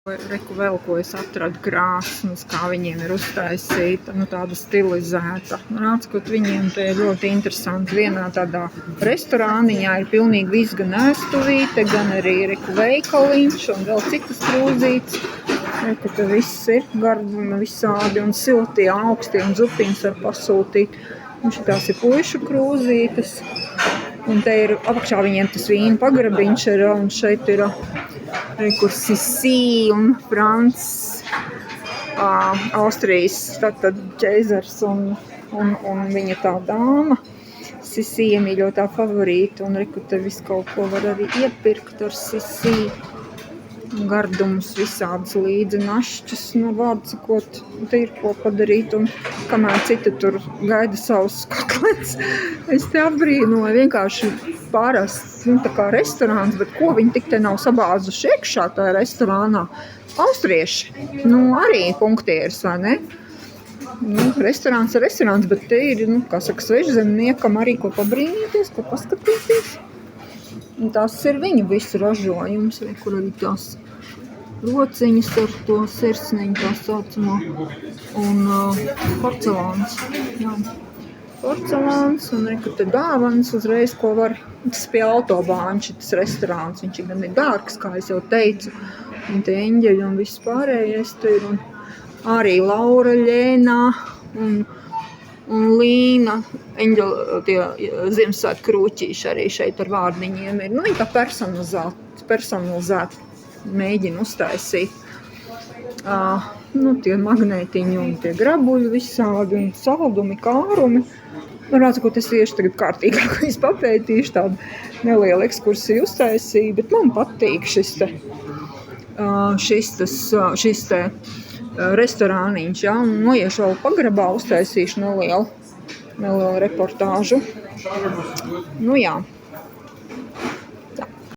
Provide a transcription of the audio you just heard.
Reku vēl, ko es atradu krāsnes, kā viņiem ir uztaisīta, tāda stilizēta. Rāckot, viņiem te ir ļoti interesanti. Vienā tādā restorāniņā ir pilnīgi viss, gan ēstuvīte, gan arī reku veikaliņš un vēl citas krūzītes. Reku, te viss ir garduma visādi un siltie, augsti un zupiņas var pasūtīt. Un šitās ir puišu krūzītes. Un te ir apakšā viņiem tas vīna pagrabiņš ir, un šeit ir kur Sisī un Frants, Austrijas tātad ķeizars un viņa tā dāma. Sisī iemīļotā favorīta, un reku te visu kaut ko var arī iepirkt ar Sisī. Gardumus visādas līdzi našķas, vārdu sakot, te ir ko padarīt, un kamēr citi tur gaida savus kotlets, es te apbrīnoju, vienkārši pārāsts, tā kā restorāns, bet ko viņi tik te nav sabāzuši iekšā tajā restorānā? Austrieši, arī punktieris, vai ne? Restorāns ir restorāns, bet te ir, kā saka, svežzemniekam arī ko pabrīnīties, ko paskatīties. Un tās ir viņu visu ražojums, kur arī tās rociņas ar to sirsniņu, tā saucamo, un porcelāns. Jā. Porcelāns, un reku te dāvanas uzreiz, ko var, tas pie autobāņa šitas restorāns, viņš ir gan dārgs, kā es jau teicu, un te eņģeļi un viss pārējais te ir, un arī Laura Ļēnā, un Līna, tie Ziemassvētku krūķīši arī šeit ar vārdiņiem ir. Viņi tā personalizēti mēģina uztaisīt. Tie magnētiņi un tie grabuļi visādi un saldumi, kārumi. Rācakot, es tieši tagad kārtīgāk papētīšu, tādu nelielu ekskursiju uztaisīju, bet man patīk šis te restorāniņš, jā, un noiešu vēl pagrabā, uztaisīšu nelielu reportāžu. Jā.